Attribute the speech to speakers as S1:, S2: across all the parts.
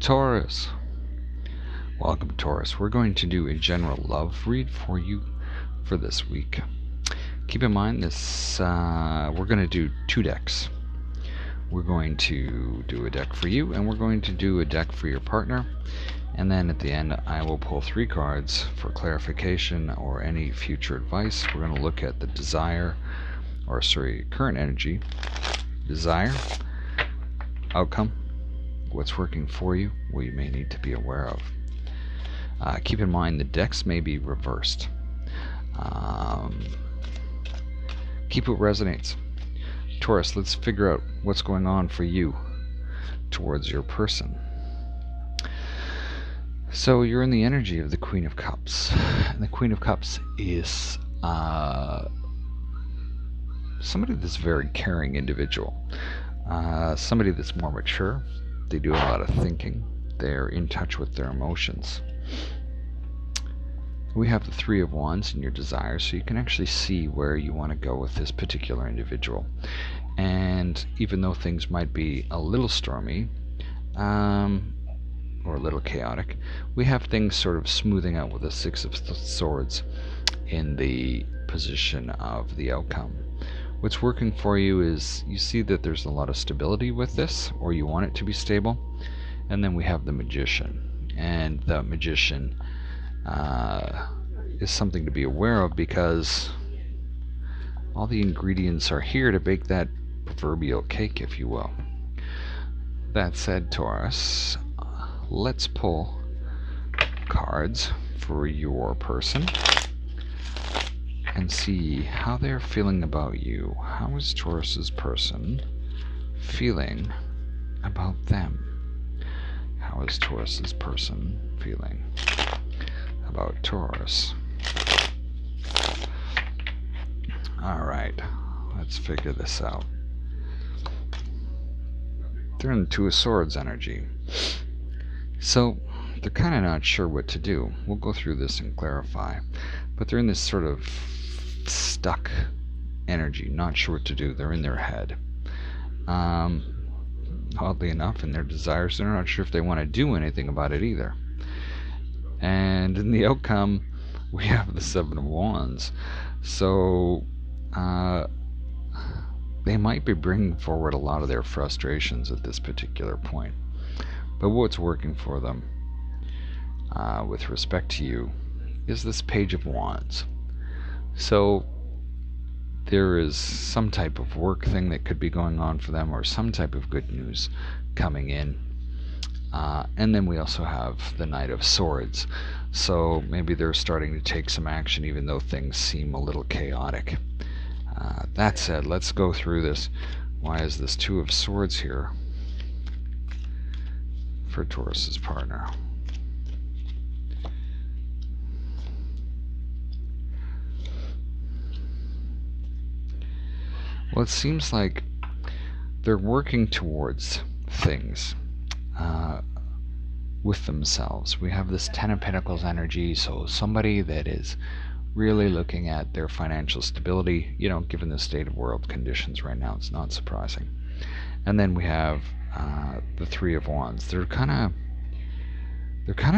S1: Taurus. Welcome, Taurus. We're going to do a general love read for you for this week. Keep in mind this, we're going to do 2 decks. We're going to do a deck for you, and we're going to do a deck for your partner. And then at the end, I will pull 3 cards for clarification or any future advice. We're going to look at the current energy, desire, outcome, what's working for you, what you may need to be aware of. Keep in mind the decks may be reversed. Keep what resonates. Taurus, let's figure out what's going on for you towards your person. So you're in the energy of the Queen of Cups. And the Queen of Cups is somebody that's a very caring individual. Somebody that's more mature. They do a lot of thinking. They're in touch with their emotions. We have the 3 of Wands in your desires, so you can actually see where you want to go with this particular individual. And even though things might be a little stormy, or a little chaotic, we have things sort of smoothing out with the 6 of Swords in the position of the outcome. What's working for you is you see that there's a lot of stability with this, or you want it to be stable. And then we have the Magician. And the Magician is something to be aware of, because all the ingredients are here to bake that proverbial cake, if you will. That said, Taurus, let's pull cards for your person and see how they're feeling about you. How is Taurus's person feeling about them? How is Taurus's person feeling about Taurus? Alright, let's figure this out. They're in the 2 of Swords energy. So they're kind of not sure what to do. We'll go through this and clarify. But they're in this sort of stuck energy, not sure what to do. They're in their head. Oddly enough, in their desires, they're not sure if they want to do anything about it either. And in the outcome, we have the 7 of Wands. So they might be bringing forward a lot of their frustrations at this particular point. But what's working for them with respect to you is this Page of Wands. So there is some type of work thing that could be going on for them, or some type of good news coming in. And then we also have the Knight of Swords. So maybe they're starting to take some action even though things seem a little chaotic. That said, let's go through this. Why is this 2 of Swords here for Taurus's partner? Well, it seems like they're working towards things with themselves. We have this 10 of Pentacles energy, so somebody that is really looking at their financial stability, given the state of world conditions right now, it's not surprising. And then we have the 3 of Wands. They're kind of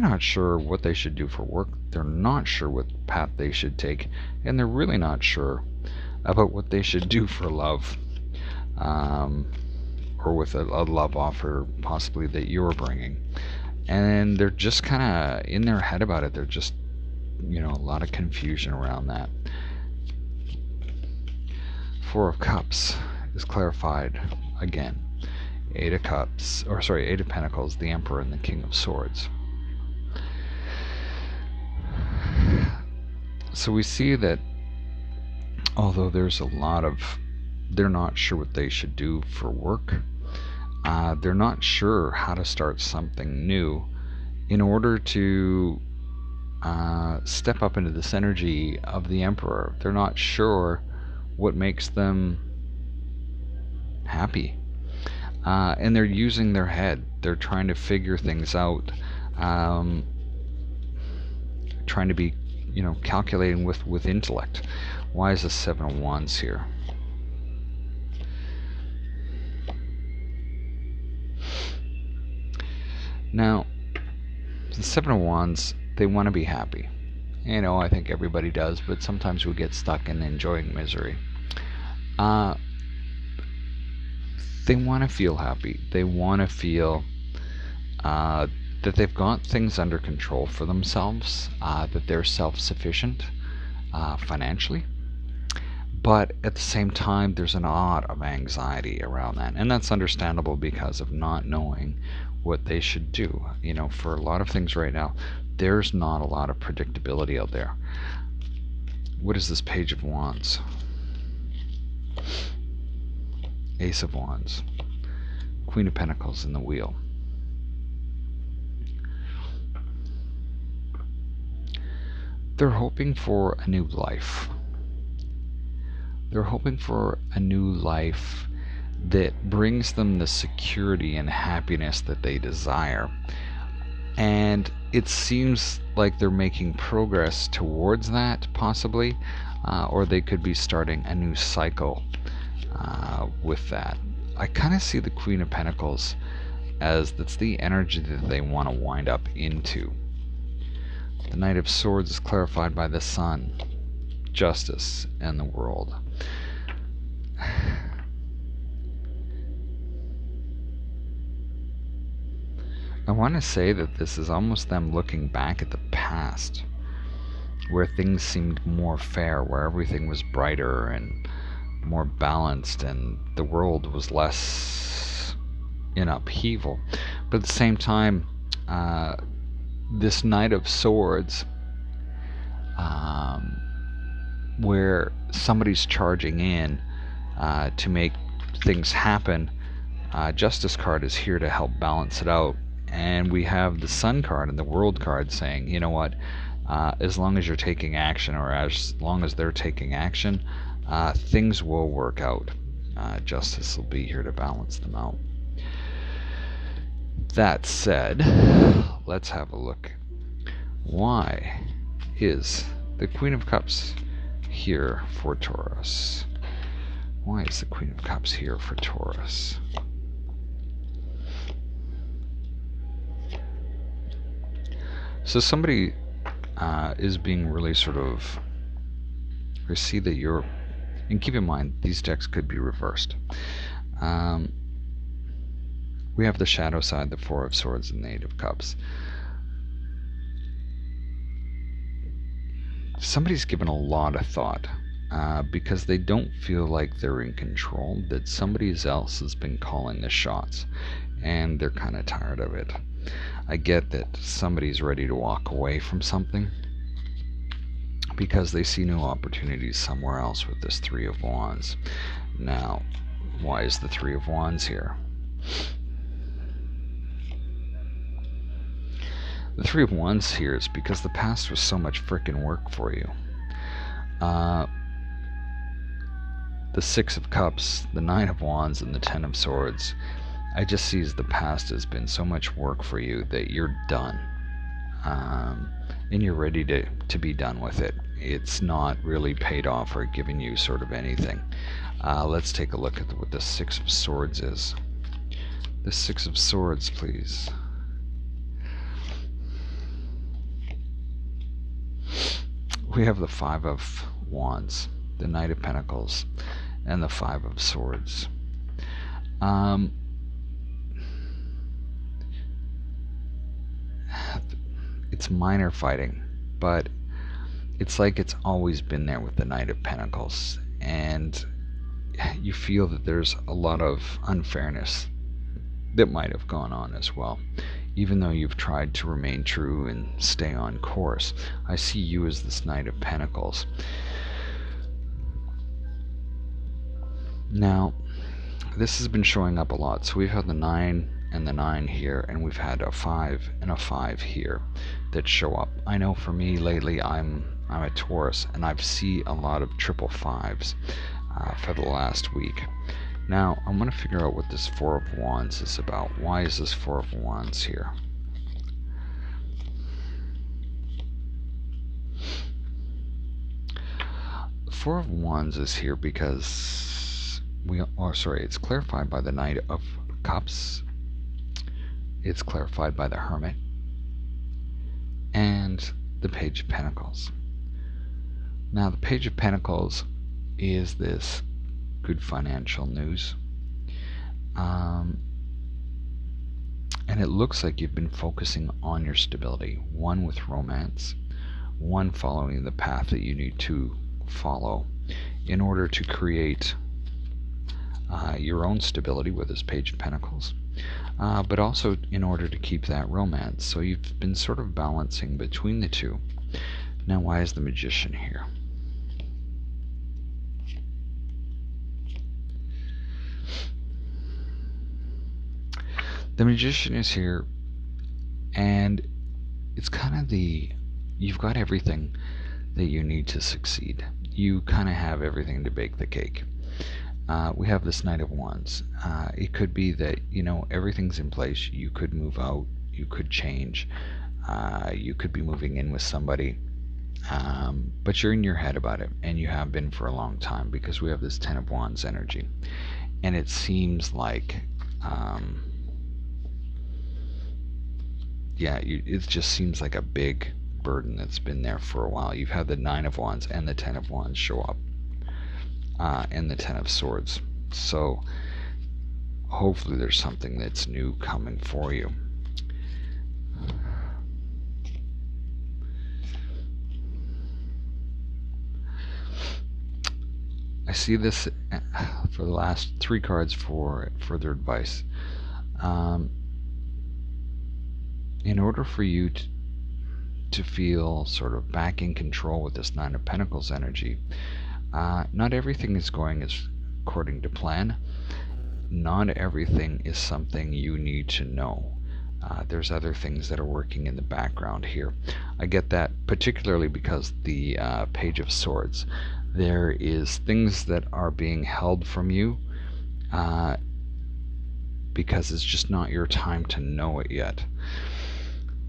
S1: not sure what they should do for work. They're not sure what path they should take, and they're really not sure about what they should do for love, or with a love offer possibly that you're bringing. And they're just kind of in their head about it. They're just, a lot of confusion around that. 4 of Cups is clarified again. 8 of Pentacles, the Emperor and the King of Swords. So we see that although there's a lot of, they're not sure what they should do for work. They're not sure how to start something new in order to step up into this energy of the Emperor. They're not sure what makes them happy. And they're using their head. They're trying to figure things out. Trying to be, calculating with intellect. Why is the 7 of Wands here? Now, the Seven of Wands, they want to be happy. I think everybody does, but sometimes we get stuck in enjoying misery. They want to feel happy. They want to feel that they've got things under control for themselves, that they're self-sufficient financially. But at the same time, there's a lot of anxiety around that. And that's understandable because of not knowing what they should do. For a lot of things right now, there's not a lot of predictability out there. What is this Page of Wands? Ace of Wands. Queen of Pentacles in the wheel. They're hoping for a new life. They're hoping for a new life that brings them the security and happiness that they desire. And it seems like they're making progress towards that, possibly, or they could be starting a new cycle with that. I kind of see the Queen of Pentacles as that's the energy that they want to wind up into. The Knight of Swords is clarified by the Sun, justice, and the world. I want to say that this is almost them looking back at the past, where things seemed more fair, where everything was brighter and more balanced, and the world was less in upheaval. But at the same time, this Knight of Swords, where somebody's charging in to make things happen, Justice card is here to help balance it out. And we have the Sun card and the World card saying, you know what, as long as you're taking action, or as long as they're taking action, things will work out. Justice will be here to balance them out. That said, let's have a look. Why is the Queen of Cups here for Taurus? Why is the Queen of Cups here for Taurus? So somebody is being really sort of, I see that you're, and keep in mind, these decks could be reversed. We have the shadow side, the Four of Swords, and the Eight of Cups. Somebody's given a lot of thought because they don't feel like they're in control, that somebody else has been calling the shots, and they're kind of tired of it. I get that somebody's ready to walk away from something because they see new opportunities somewhere else with this Three of Wands. Now, why is the Three of Wands here? The Three of Wands here is because the past was so much frickin' work for you. The Six of Cups, the Nine of Wands, and the Ten of Swords, I just see as the past has been so much work for you that you're done. And you're ready to be done with it. It's not really paid off or given you sort of anything. Let's take a look at what the Six of Swords is. The Six of Swords, please. We have the Five of Wands, the Knight of Pentacles, and the Five of Swords. It's minor fighting, but it's like it's always been there with the Knight of Pentacles, and you feel that there's a lot of unfairness that might have gone on as well. Even though you've tried to remain true and stay on course, I see you as this Knight of Pentacles. Now, this has been showing up a lot. So we've had the 9 and the 9 here, and we've had a 5 and a 5 here that show up. I know for me lately, I'm a Taurus, and I've seen a lot of triple 5s for the last week. Now, I want to figure out what this Four of Wands is about. Why is this Four of Wands here? The Four of Wands is here because it's clarified by the Knight of Cups. it's clarified by the Hermit and the Page of Pentacles. Now, the Page of Pentacles is this good financial news. And it looks like you've been focusing on your stability, one with romance, one following the path that you need to follow in order to create your own stability with this Page of Pentacles, but also in order to keep that romance. So you've been sort of balancing between the two. Now, why is the Magician here? The Magician is here, and it's kind of you've got everything that you need to succeed. You kind of have everything to bake the cake. We have this Knight of Wands. It could be that, everything's in place. You could move out. You could change. You could be moving in with somebody. But you're in your head about it, and you have been for a long time, because we have this Ten of Wands energy. And it seems like... it just seems like a big burden that's been there for a while. You've had the Nine of Wands and the Ten of Wands show up, and the Ten of Swords. So hopefully there's something that's new coming for you. I see this for the last 3 cards for further advice. In order for you to feel sort of back in control with this Nine of Pentacles energy, not everything is going according to plan. Not everything is something you need to know. There's other things that are working in the background here. I get that particularly because the Page of Swords. There is things that are being held from you because it's just not your time to know it yet.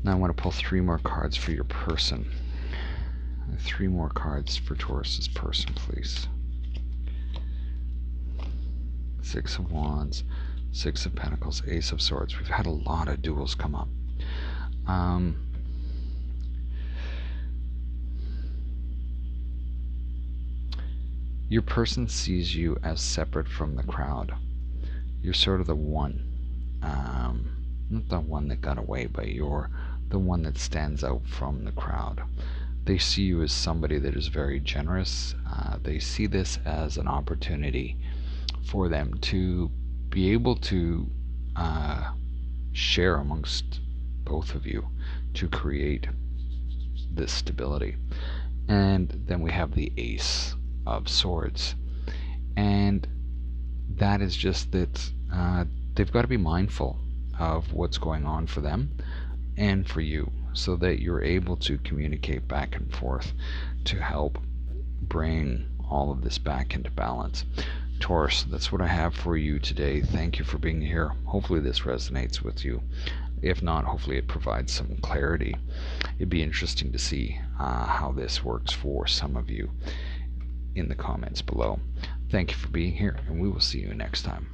S1: Now I want to pull 3 more cards for your person. 3 more cards for Taurus's person, please. 6 of Wands, 6 of Pentacles, Ace of Swords. We've had a lot of duels come up. Your person sees you as separate from the crowd. You're sort of the one. Not the one that got away, but you're the one that stands out from the crowd. They see you as somebody that is very generous. They see this as an opportunity for them to be able to share amongst both of you to create this stability. And then we have the Ace of Swords, and that is just that they've got to be mindful of what's going on for them and for you, so that you're able to communicate back and forth to help bring all of this back into balance. Taurus, that's what I have for you today. Thank you for being here. Hopefully this resonates with you. If not, hopefully it provides some clarity. It'd be interesting to see how this works for some of you in the comments below. Thank you for being here, and we will see you next time.